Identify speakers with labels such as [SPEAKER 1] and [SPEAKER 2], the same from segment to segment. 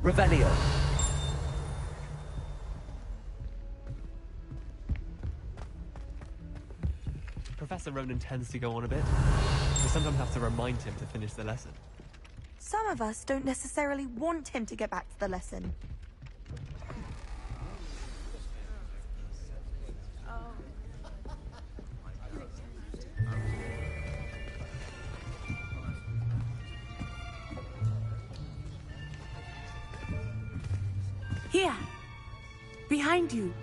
[SPEAKER 1] Revelio.
[SPEAKER 2] Professor Ronan tends to go on a bit. We sometimes have to remind him to finish the lesson.
[SPEAKER 3] Some of us don't necessarily want him to get back to the lesson.
[SPEAKER 4] Here. Behind you.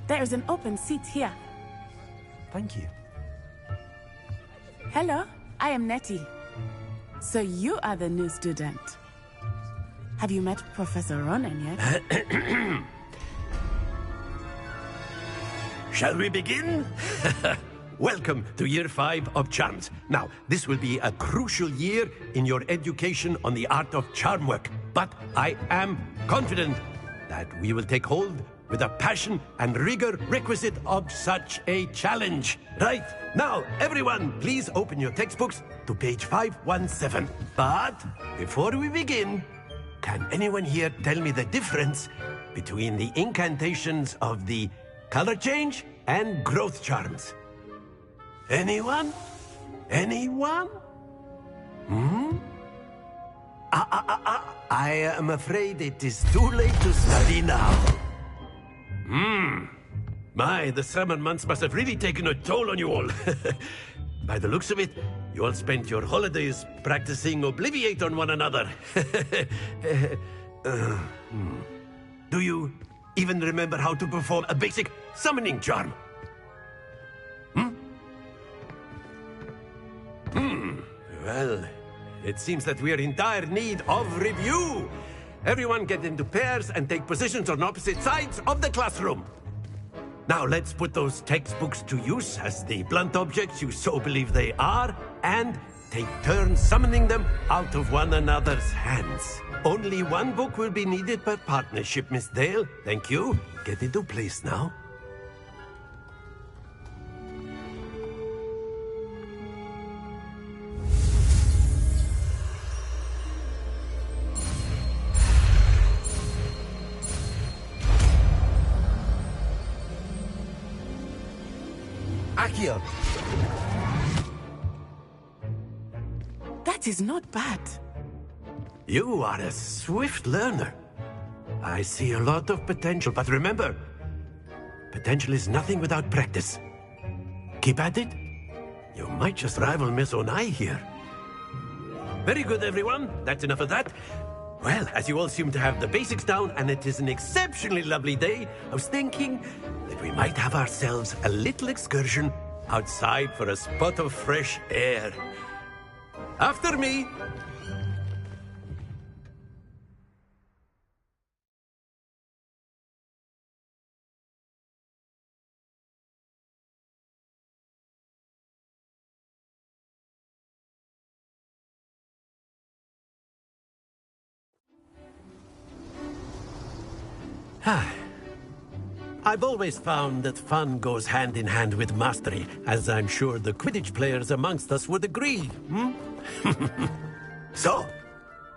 [SPEAKER 4] There is an open seat here.
[SPEAKER 1] Thank you.
[SPEAKER 4] Hello, I am Nettie. So you are the new student. Have you met Professor Ronan yet?
[SPEAKER 5] Shall we begin? Welcome to Year 5 of Charms. Now, this will be a crucial year in your education on the art of charm work. But I am confident that we will take hold with the passion and rigor requisite of such a challenge. Right, now, everyone, please open your textbooks to page 517. But before we begin, can anyone here tell me the difference between the incantations of the color change and growth charms? Anyone? Anyone? I am afraid it is too late to study now. My, the summer months must have really taken a toll on you all. By the looks of it, you all spent your holidays practicing Obliviate on one another. Do you even remember how to perform a basic summoning charm? Well, it seems that we are in dire need of review. Everyone get into pairs and take positions on opposite sides of the classroom. Now let's put those textbooks to use as the blunt objects you so believe they are, and take turns summoning them out of one another's hands. Only one book will be needed per partnership, Miss Dale. Thank you. Get into place now.
[SPEAKER 1] Accio.
[SPEAKER 4] That is not bad.
[SPEAKER 5] You are a swift learner. I see a lot of potential, but remember, potential is nothing without practice. Keep at it. You might just rival Miss Onai here. Very good, everyone. That's enough of that. Well, as you all seem to have the basics down, and it is an exceptionally lovely day, I was thinking that we might have ourselves a little excursion outside for a spot of fresh air. After me. I've always found that fun goes hand in hand with mastery, as I'm sure the Quidditch players amongst us would agree, So,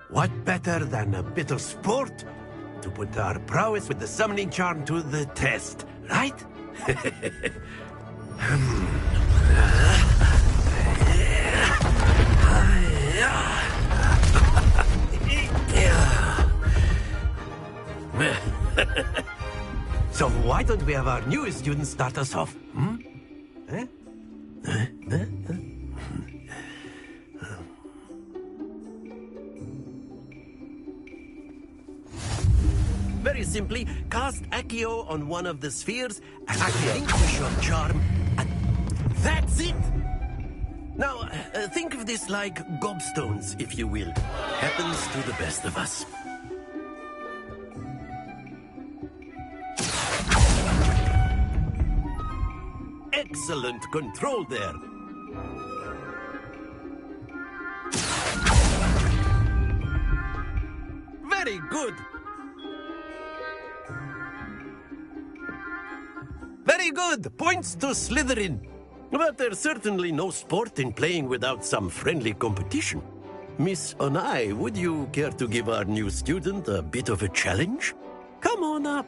[SPEAKER 5] what better than a bit of sport to put our prowess with the summoning charm to the test, right? So why don't we have our newest student start us off? Very simply, cast Accio on one of the spheres and relinquish your charm. And that's it! Now, think of this like gobstones, if you will. Happens to the best of us. Excellent control there. Very good. Very good. Points to Slytherin. But there's certainly no sport in playing without some friendly competition. Miss Onai, would you care to give our new student a bit of a challenge? Come on up.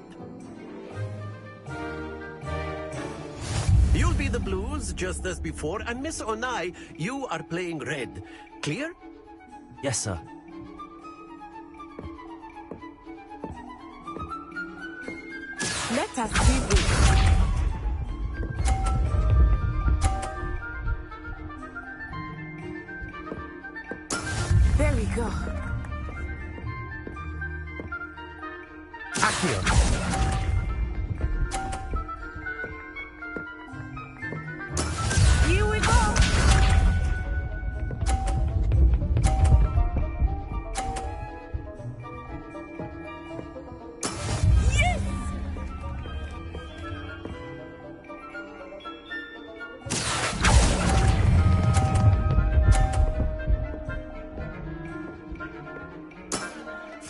[SPEAKER 5] You'll be the blues, just as before, and Miss Onai, you are playing red. Clear?
[SPEAKER 1] Yes, sir.
[SPEAKER 4] Let us see this. There we go.
[SPEAKER 5] Accio.
[SPEAKER 4] Here we go. Yes!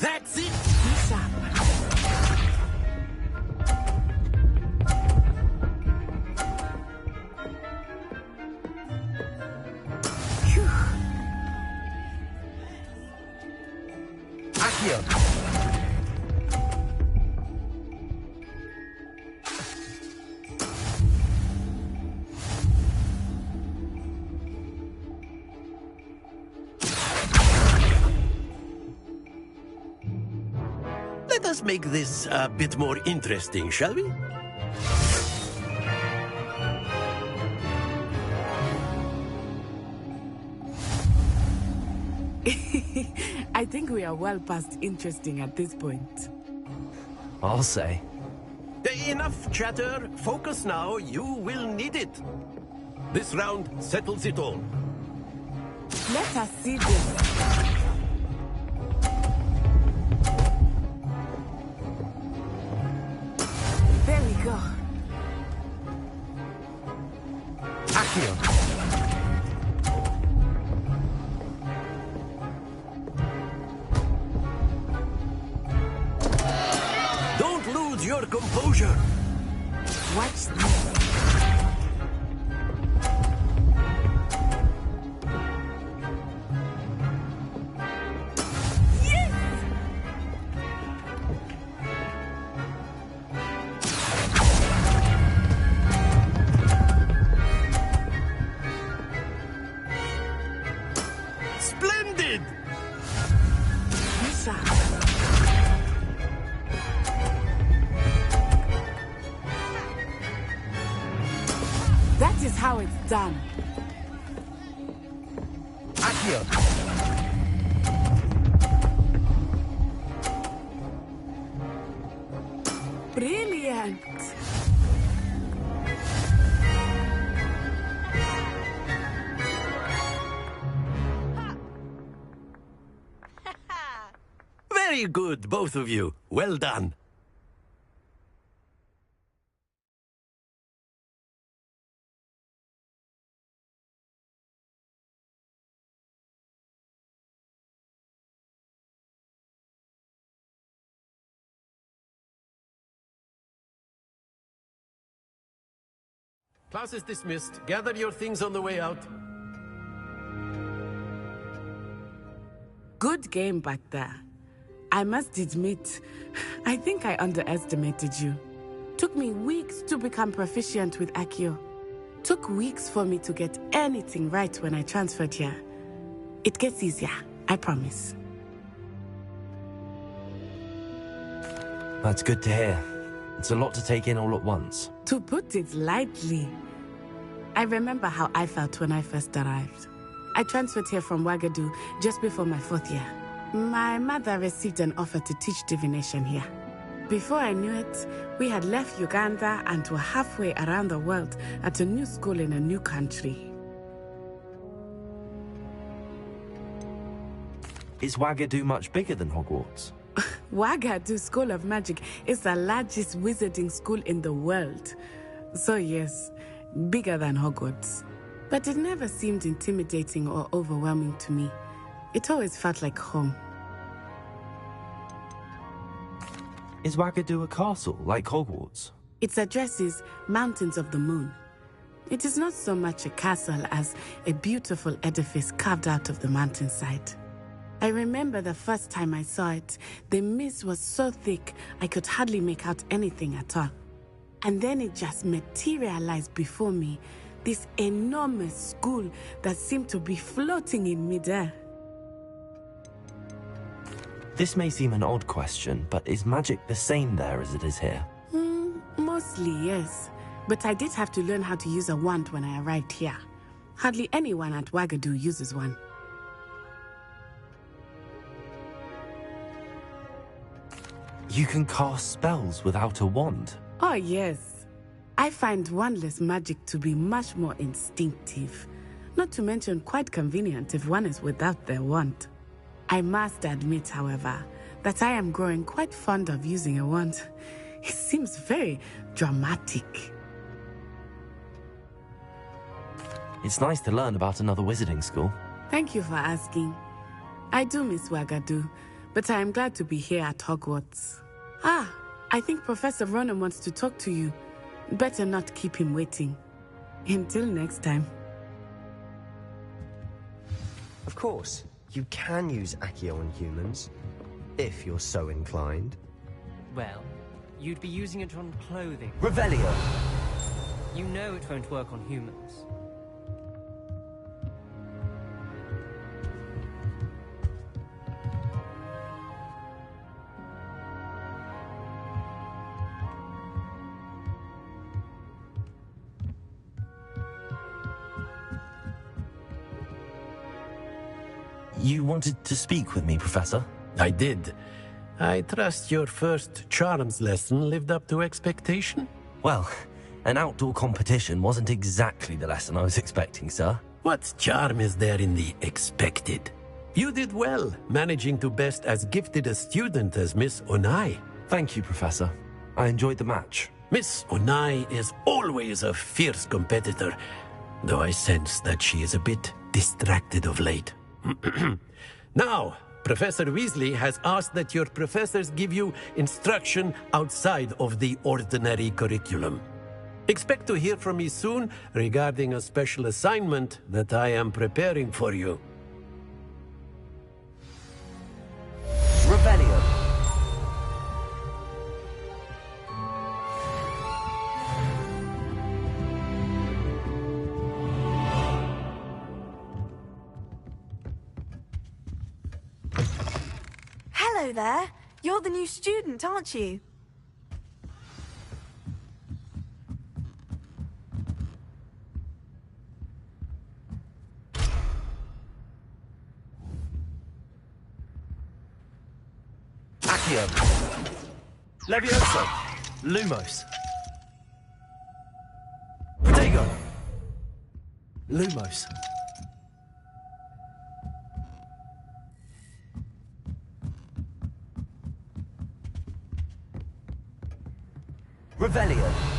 [SPEAKER 5] That's it!
[SPEAKER 4] Sharp. Phew.
[SPEAKER 5] Accio. Let us make this a bit more interesting, shall we?
[SPEAKER 4] I think we are well past interesting at this point.
[SPEAKER 1] I'll say.
[SPEAKER 5] Enough chatter. Focus now. You will need it. This round settles it all.
[SPEAKER 4] Let us see this. There we go.
[SPEAKER 5] Accio. Don't lose your composure.
[SPEAKER 4] Watch this.
[SPEAKER 5] Splendid!
[SPEAKER 4] Sharp. That is how it's done.
[SPEAKER 5] Accio.
[SPEAKER 4] Brilliant.
[SPEAKER 5] Very good, both of you. Well done. Class is dismissed. Gather your things on the way out.
[SPEAKER 4] Good game back there. I must admit, I think I underestimated you. Took me weeks to become proficient with Accio. Took weeks for me to get anything right when I transferred here. It gets easier, I promise.
[SPEAKER 1] That's good to hear. It's a lot to take in all at once.
[SPEAKER 4] To put it lightly, I remember how I felt when I first arrived. I transferred here from Wagadu just before my 4th year. My mother received an offer to teach divination here. Before I knew it, we had left Uganda and were halfway around the world at a new school in a new country.
[SPEAKER 1] Is Wagadu much bigger than Hogwarts?
[SPEAKER 4] Wagadu School of Magic is the largest wizarding school in the world. So yes, bigger than Hogwarts. But it never seemed intimidating or overwhelming to me. It always felt like home.
[SPEAKER 1] Is Wagadu a castle, like Hogwarts?
[SPEAKER 4] Its address is Mountains of the Moon. It is not so much a castle as a beautiful edifice carved out of the mountainside. I remember the first time I saw it, the mist was so thick I could hardly make out anything at all. And then it just materialized before me, this enormous school that seemed to be floating in midair.
[SPEAKER 1] This may seem an odd question, but is magic the same there as it is here?
[SPEAKER 4] Mostly, yes. But I did have to learn how to use a wand when I arrived here. Hardly anyone at Wagadu uses one.
[SPEAKER 1] You can cast spells without a wand?
[SPEAKER 4] Oh, yes. I find wandless magic to be much more instinctive. Not to mention quite convenient if one is without their wand. I must admit, however, that I am growing quite fond of using a wand. It seems very dramatic.
[SPEAKER 1] It's nice to learn about another wizarding school.
[SPEAKER 4] Thank you for asking. I do miss Wagadu, but I am glad to be here at Hogwarts. I think Professor Ronan wants to talk to you. Better not keep him waiting. Until next time.
[SPEAKER 6] Of course, you can use Accio on humans, if you're so inclined.
[SPEAKER 7] Well, you'd be using it on clothing.
[SPEAKER 6] Revelio!
[SPEAKER 7] You know it won't work on humans.
[SPEAKER 1] You wanted to speak with me, Professor?
[SPEAKER 5] I did. I trust your first charms lesson lived up to expectation?
[SPEAKER 1] Well, an outdoor competition wasn't exactly the lesson I was expecting, sir.
[SPEAKER 5] What charm is there in the expected? You did well, managing to best as gifted a student as Miss Onai.
[SPEAKER 1] Thank you, Professor. I enjoyed the match.
[SPEAKER 5] Miss Onai is always a fierce competitor, though I sense that she is a bit distracted of late. Now, Professor Weasley has asked that your professors give you instruction outside of the ordinary curriculum. Expect to hear from me soon regarding a special assignment that I am preparing for you.
[SPEAKER 6] Revelio!
[SPEAKER 3] Hello there. You're the new student, aren't you?
[SPEAKER 1] Accio! Levioso! Lumos! Protego! Lumos!
[SPEAKER 6] Revelio!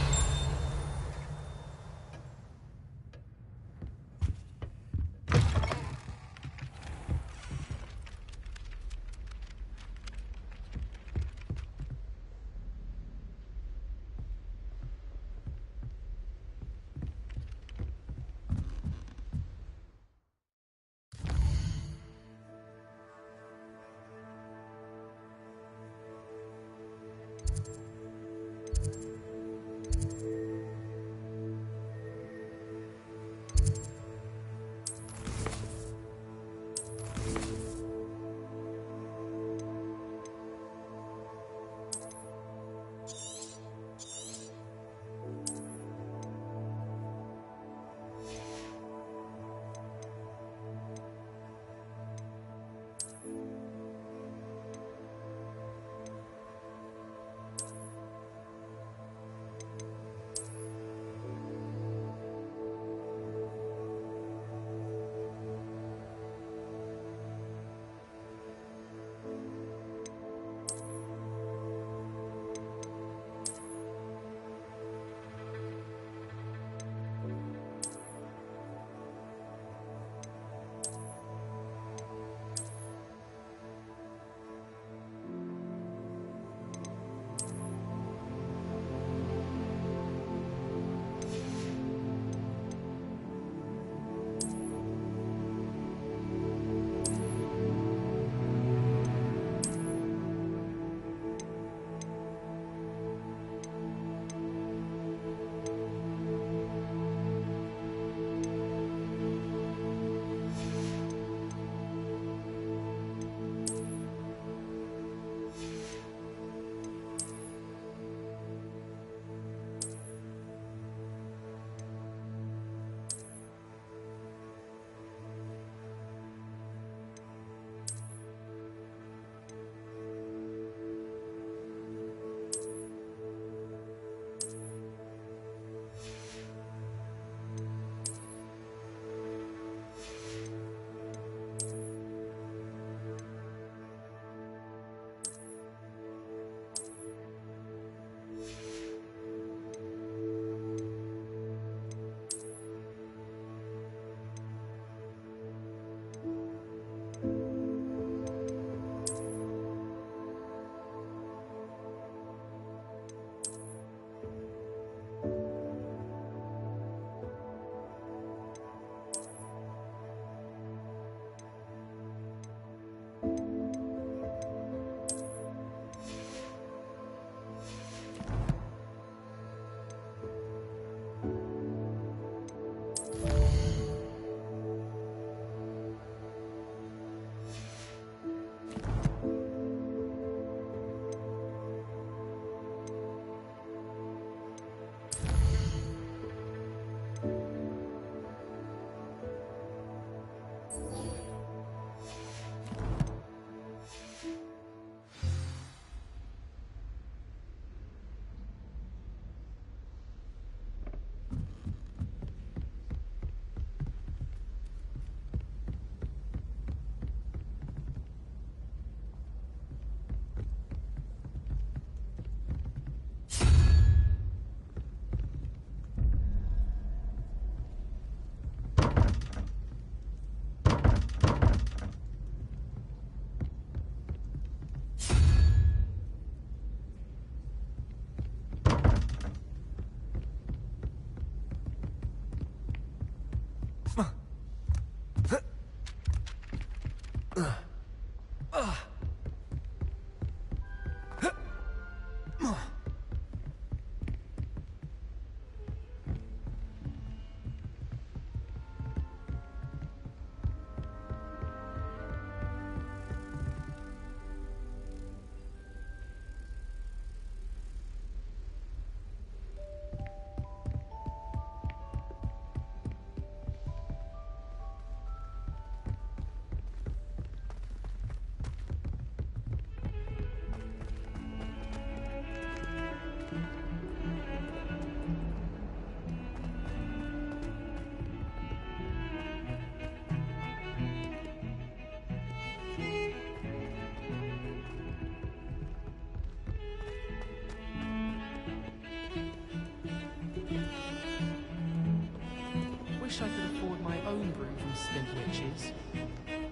[SPEAKER 7] homebrew from Spin Witches.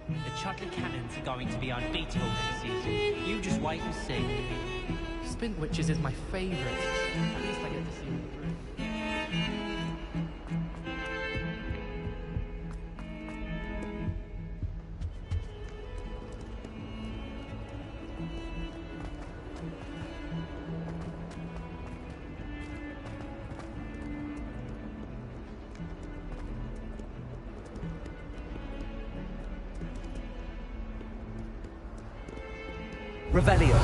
[SPEAKER 8] The chocolate cannons are going to be unbeatable next season. You just wait and see.
[SPEAKER 7] Spin Witches is my favourite. At least I get to see them through.
[SPEAKER 1] Revelio.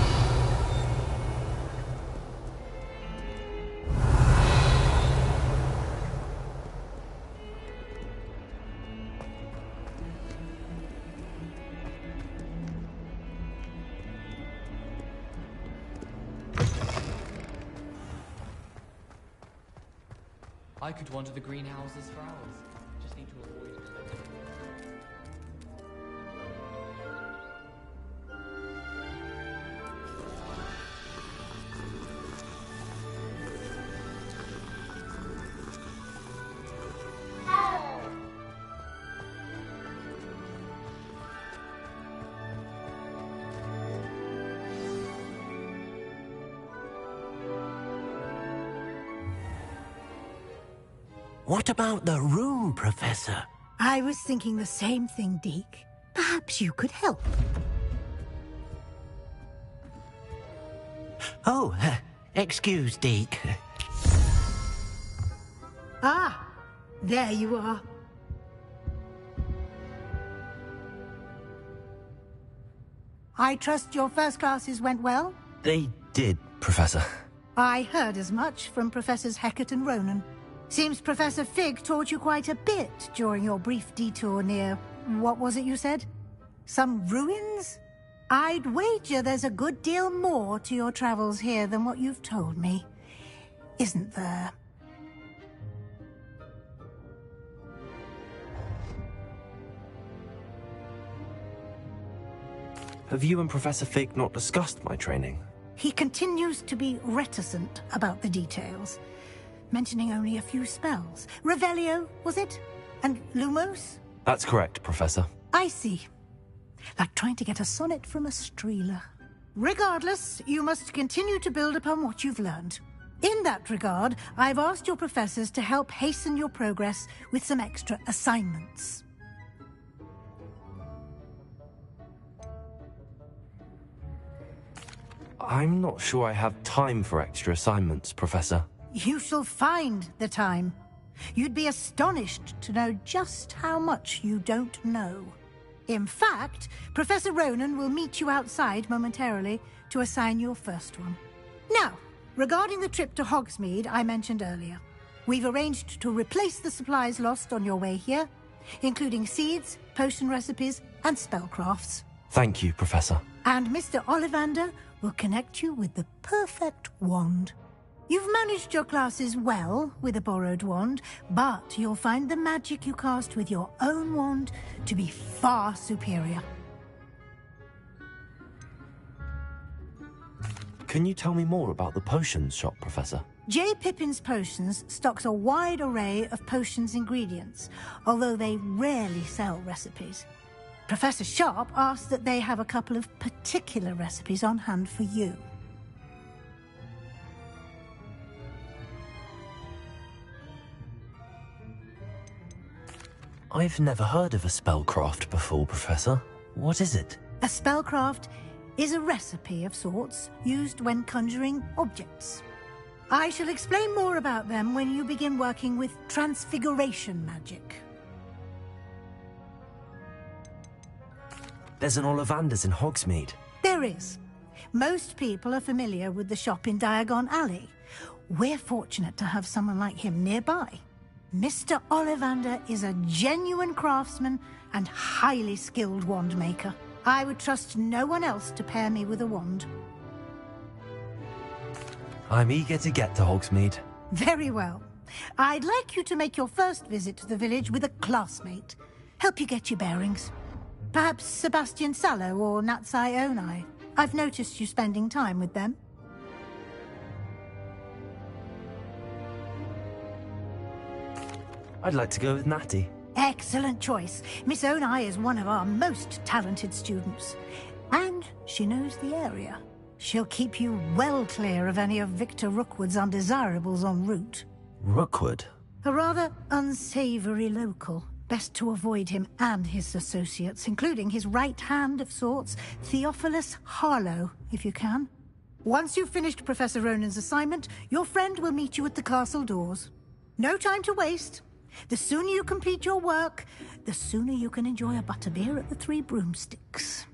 [SPEAKER 9] I could wander the greenhouses for hours. Just need to avoid it.
[SPEAKER 5] What about the room, Professor?
[SPEAKER 10] I was thinking the same thing, Deke. Perhaps you could help.
[SPEAKER 5] Oh, excuse, Deke.
[SPEAKER 10] Ah, there you are. I trust your first classes went well?
[SPEAKER 1] They did, Professor.
[SPEAKER 10] I heard as much from Professors Hecat and Ronan. Seems Professor Fig taught you quite a bit during your brief detour near... what was it you said? Some ruins? I'd wager there's a good deal more to your travels here than what you've told me. Isn't there?
[SPEAKER 1] Have you and Professor Fig not discussed my training?
[SPEAKER 10] He continues to be reticent about the details, mentioning only a few spells. Revelio, was it? And Lumos?
[SPEAKER 1] That's correct, Professor.
[SPEAKER 10] I see. Like trying to get a sonnet from a streeler. Regardless, you must continue to build upon what you've learned. In that regard, I've asked your professors to help hasten your progress with some extra assignments.
[SPEAKER 1] I'm not sure I have time for extra assignments, Professor.
[SPEAKER 10] You shall find the time. You'd be astonished to know just how much you don't know. In fact, Professor Ronan will meet you outside momentarily to assign your first one. Now, regarding the trip to Hogsmeade I mentioned earlier, we've arranged to replace the supplies lost on your way here, including seeds, potion recipes, and spellcrafts.
[SPEAKER 1] Thank you, Professor.
[SPEAKER 10] And Mr. Ollivander will connect you with the perfect wand. You've managed your classes well with a borrowed wand, but you'll find the magic you cast with your own wand to be far superior.
[SPEAKER 1] Can you tell me more about the potions shop, Professor?
[SPEAKER 10] J. Pippin's Potions stocks a wide array of potions ingredients, although they rarely sell recipes. Professor Sharp asked that they have a couple of particular recipes on hand for you.
[SPEAKER 1] I've never heard of a spellcraft before, Professor. What is it?
[SPEAKER 10] A spellcraft is a recipe of sorts used when conjuring objects. I shall explain more about them when you begin working with transfiguration magic.
[SPEAKER 1] There's an Ollivander's in Hogsmeade.
[SPEAKER 10] There is. Most people are familiar with the shop in Diagon Alley. We're fortunate to have someone like him nearby. Mr. Ollivander is a genuine craftsman and highly skilled wand maker. I would trust no one else to pair me with a wand.
[SPEAKER 1] I'm eager to get to Hogsmeade.
[SPEAKER 10] Very well. I'd like you to make your first visit to the village with a classmate. Help you get your bearings. Perhaps Sebastian Sallow or Natsai Onai. I've noticed you spending time with them.
[SPEAKER 1] I'd like to go with Natty.
[SPEAKER 10] Excellent choice. Miss Onai is one of our most talented students. And she knows the area. She'll keep you well clear of any of Victor Rookwood's undesirables en route.
[SPEAKER 1] Rookwood?
[SPEAKER 10] A rather unsavory local. Best to avoid him and his associates, including his right hand of sorts, Theophilus Harlow, if you can. Once you've finished Professor Ronan's assignment, your friend will meet you at the castle doors. No time to waste. The sooner you complete your work, the sooner you can enjoy a butterbeer at the Three Broomsticks.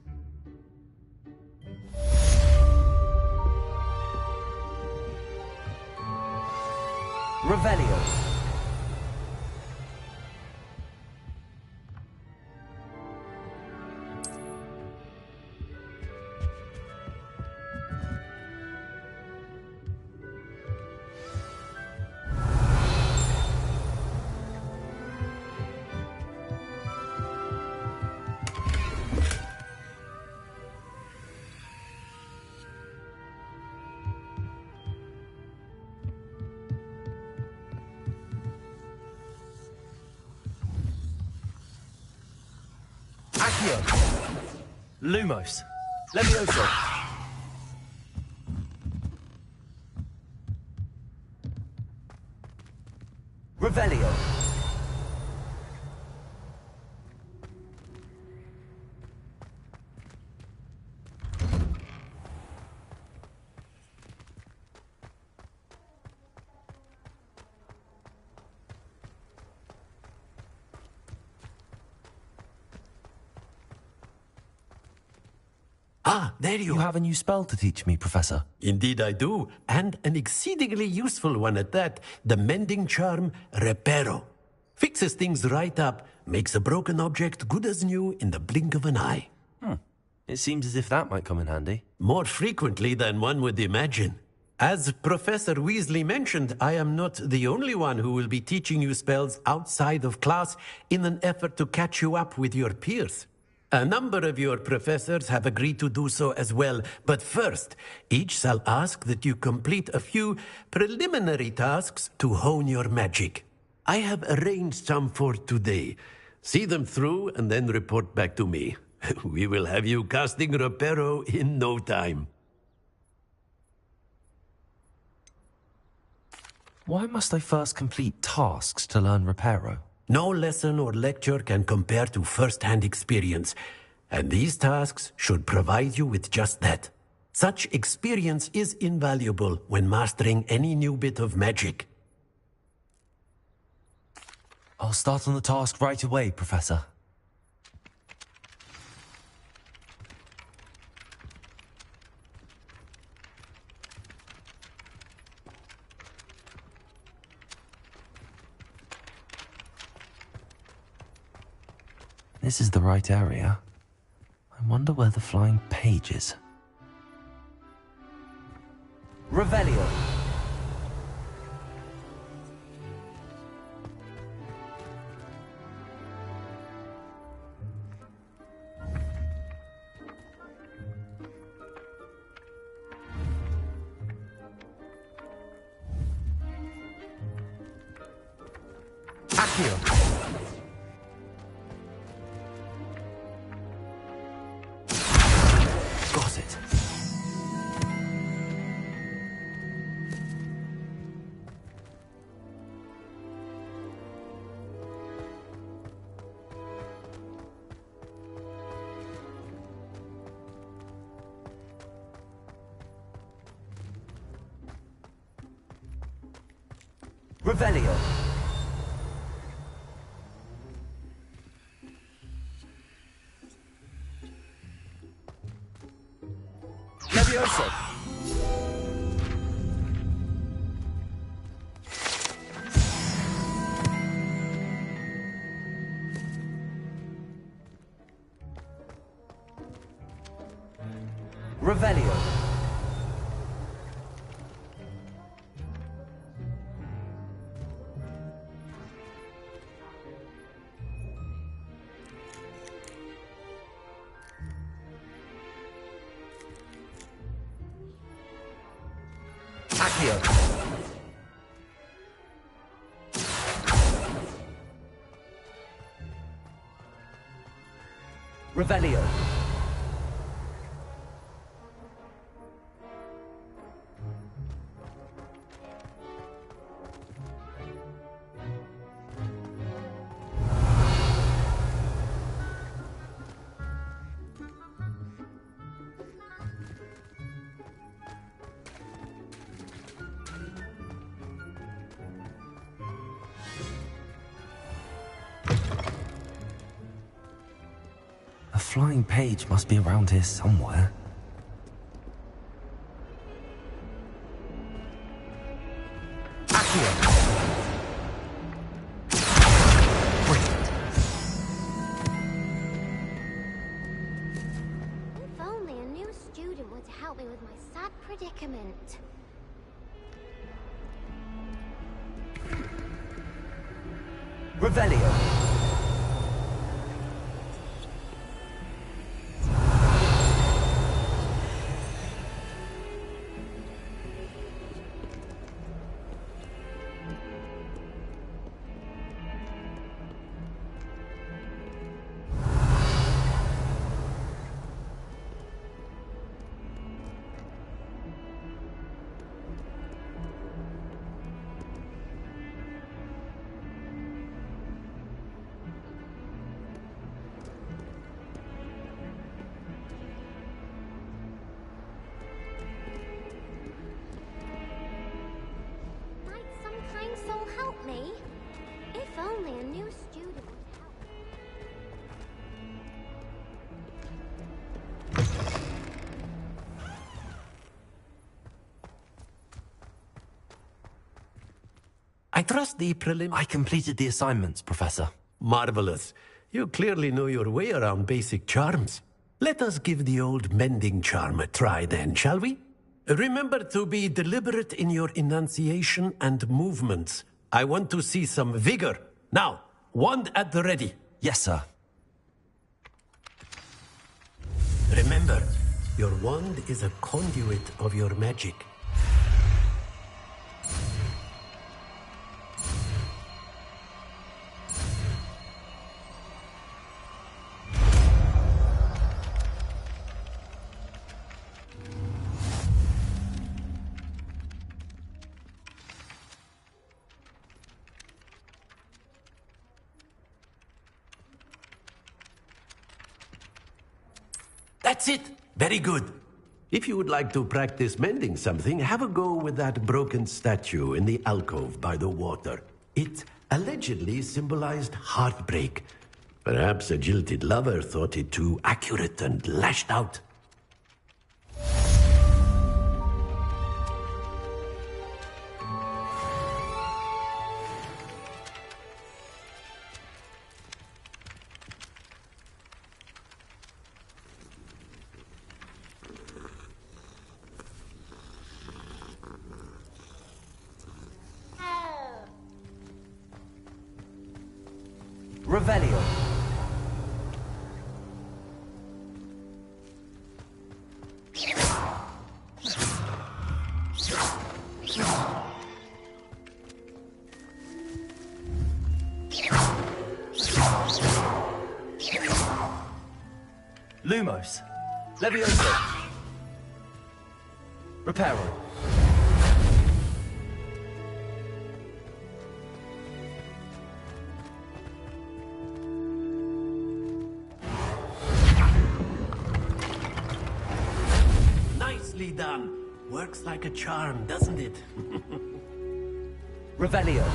[SPEAKER 1] Revelio. Lumos. Levioso. Revelio.
[SPEAKER 5] Ah, there you
[SPEAKER 1] You
[SPEAKER 5] are.
[SPEAKER 1] have a new spell to teach me, Professor.
[SPEAKER 5] Indeed I do, and an exceedingly useful one at that, the mending charm Reparo. Fixes things right up, makes a broken object good as new in the blink of an eye.
[SPEAKER 1] It seems as if that might come in handy.
[SPEAKER 5] More frequently than one would imagine. As Professor Weasley mentioned, I am not the only one who will be teaching you spells outside of class in an effort to catch you up with your peers. A number of your professors have agreed to do so as well, but first, each shall ask that you complete a few preliminary tasks to hone your magic. I have arranged some for today. See them through and then report back to me. We will have you casting Reparo in no time.
[SPEAKER 1] Why must I first complete tasks to learn Reparo?
[SPEAKER 5] No lesson or lecture can compare to first-hand experience, and these tasks should provide you with just that. Such experience is invaluable when mastering any new bit of magic.
[SPEAKER 1] I'll start on the task right away, Professor. This is the right area. I wonder where the flying page is. Revelio. Accio. Got it. Revelio. Levioso. Revelio. Accio. Revelio. A flying page must be around here somewhere.
[SPEAKER 11] If only a new student were to help me with my sad predicament.
[SPEAKER 1] Revelio.
[SPEAKER 11] Might some kind soul help me? If only a new student were to help me.
[SPEAKER 5] I trust the prelim...
[SPEAKER 1] I completed the assignments, Professor.
[SPEAKER 5] Marvelous. You clearly know your way around basic charms. Let us give the old mending charm a try then, shall we? Remember to be deliberate in your enunciation and movements. I want to see some vigor. Now, wand at the ready.
[SPEAKER 1] Yes, sir.
[SPEAKER 5] Remember, your wand is a conduit of your magic. That's it! Very good. If you would like to practice mending something, have a go with that broken statue in the alcove by the water. It allegedly symbolized heartbreak. Perhaps a jilted lover thought it too accurate and lashed out.
[SPEAKER 1] Revelio. Lumos. Levioso. Reparo.
[SPEAKER 5] Nicely done. Works like a charm, doesn't it?
[SPEAKER 1] Revelio.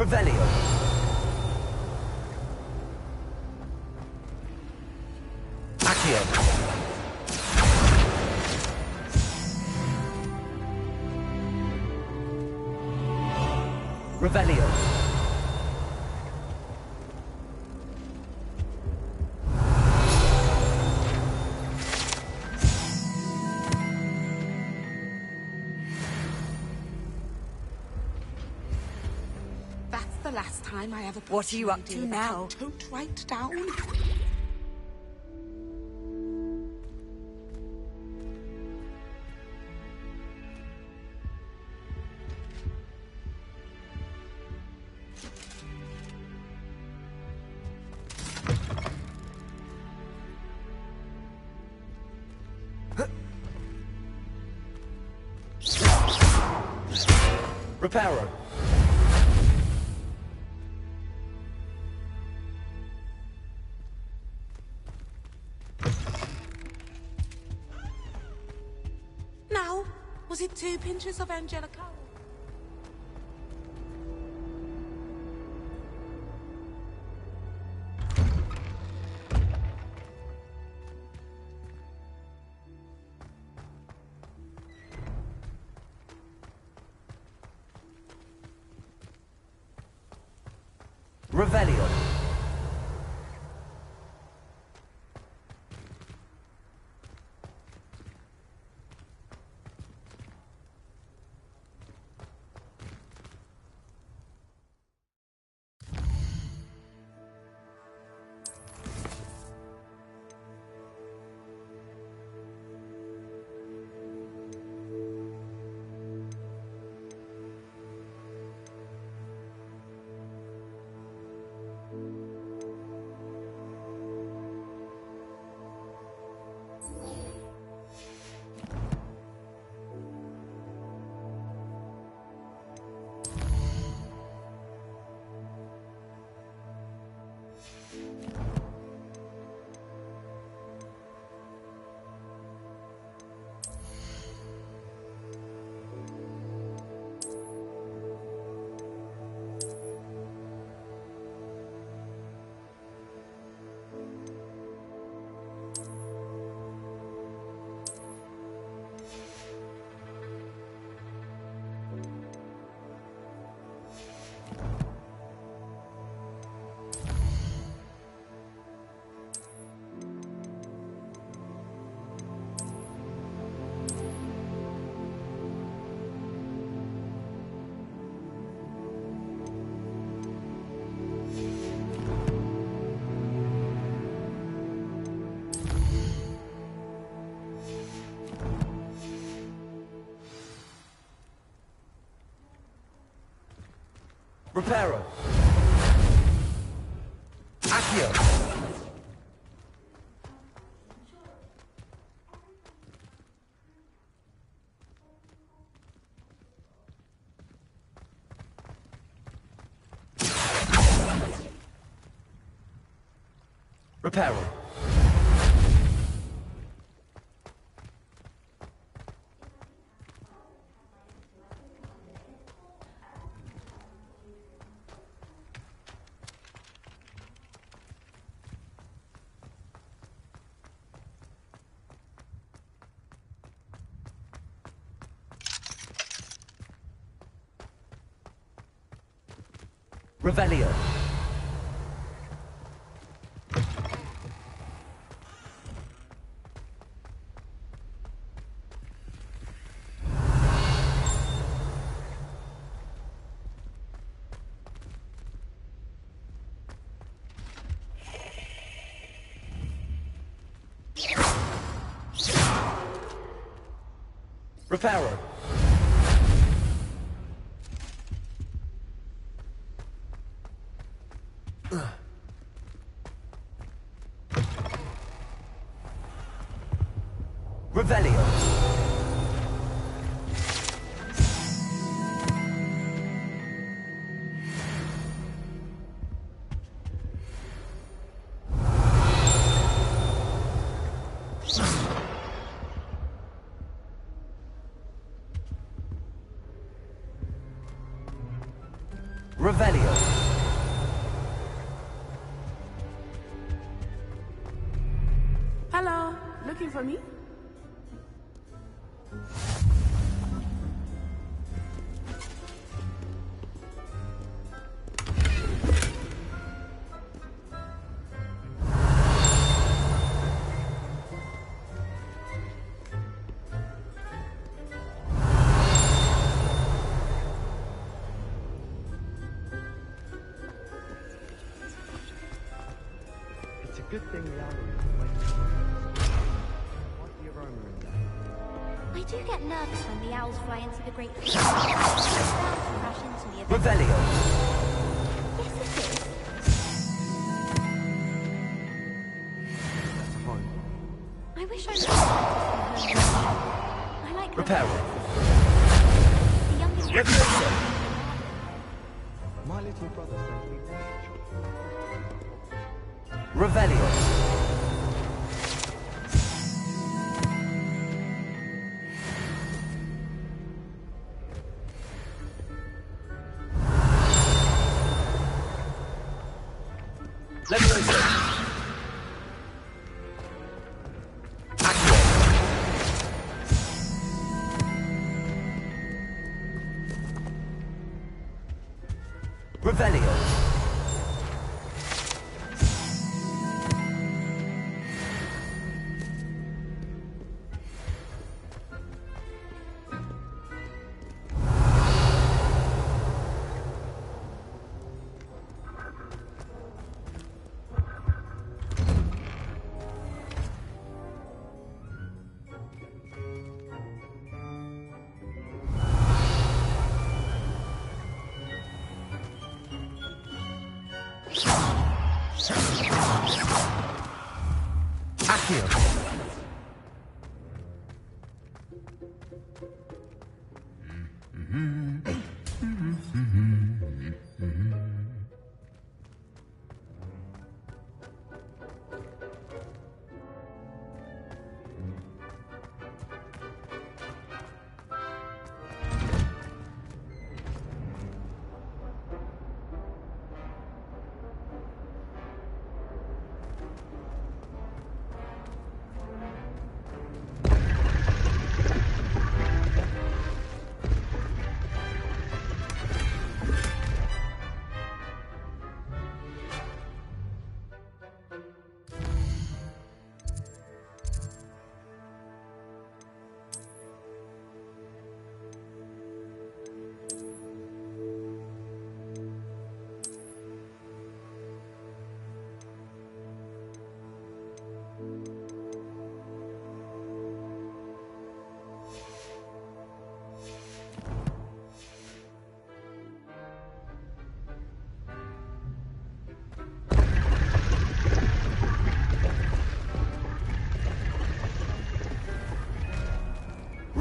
[SPEAKER 6] Revelio. Accio. Revelio.
[SPEAKER 12] That's the last time I ever put
[SPEAKER 3] What are you up to
[SPEAKER 12] in
[SPEAKER 3] now?
[SPEAKER 12] that I don't write down.
[SPEAKER 6] Reparo.
[SPEAKER 12] Now, was it 2 pinches of Angelica?
[SPEAKER 6] Revelio. Reparo. Accio. Reparo. Revelio. Reparo. Revelio.
[SPEAKER 1] Revelio.
[SPEAKER 4] Hello, looking for me?
[SPEAKER 6] It's a good thing the algorithm waits. Like the aroma in there.
[SPEAKER 11] I do get nervous when the owls fly into the great field. Crash into me eventually.
[SPEAKER 1] Revelio.
[SPEAKER 11] Yes, it is.
[SPEAKER 6] That's home.
[SPEAKER 11] I wish I was I like
[SPEAKER 1] Reparo.
[SPEAKER 11] the youngest.
[SPEAKER 1] Leviosa.
[SPEAKER 6] My little brother sent me
[SPEAKER 1] Revelio. Leviosa. Accio. Revelio. Accio.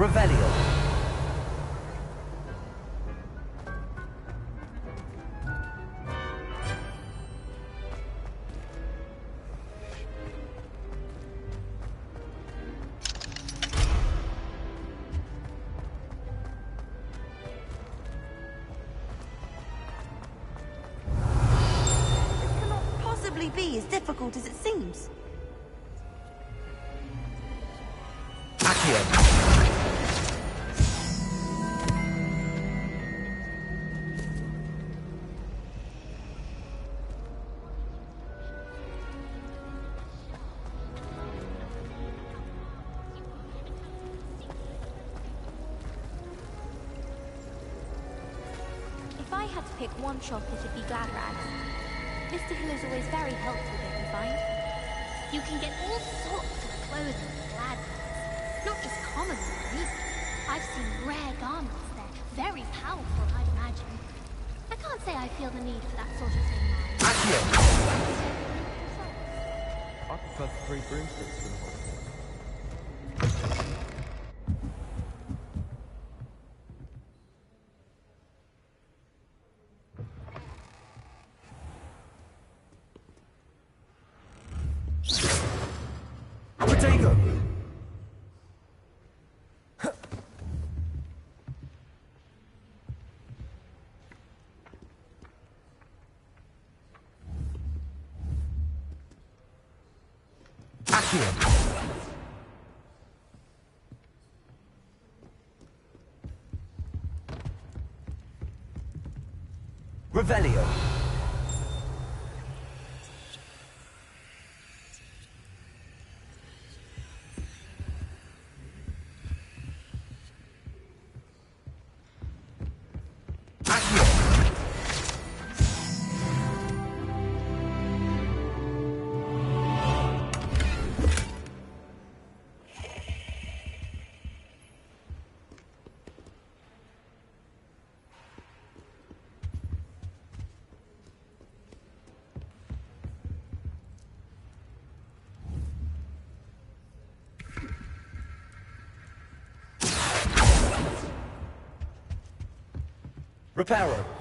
[SPEAKER 1] Revelio.
[SPEAKER 3] This cannot possibly be as difficult as it seems.
[SPEAKER 1] Accio.
[SPEAKER 11] If I had to pick one shop, it'd be Glad Rags. Mr. Hill is always very helpful, don't you find? You can get all sorts of clothing at Glad Rags. Not just common ones, either. I've seen rare garments there. Very powerful, I'd imagine. I can't say I feel the need for that sort of thing now.
[SPEAKER 1] Accio.
[SPEAKER 6] I prefer the 3 broomsticks to the whole.
[SPEAKER 1] Protego.
[SPEAKER 6] Accio. Revelio. Reparo.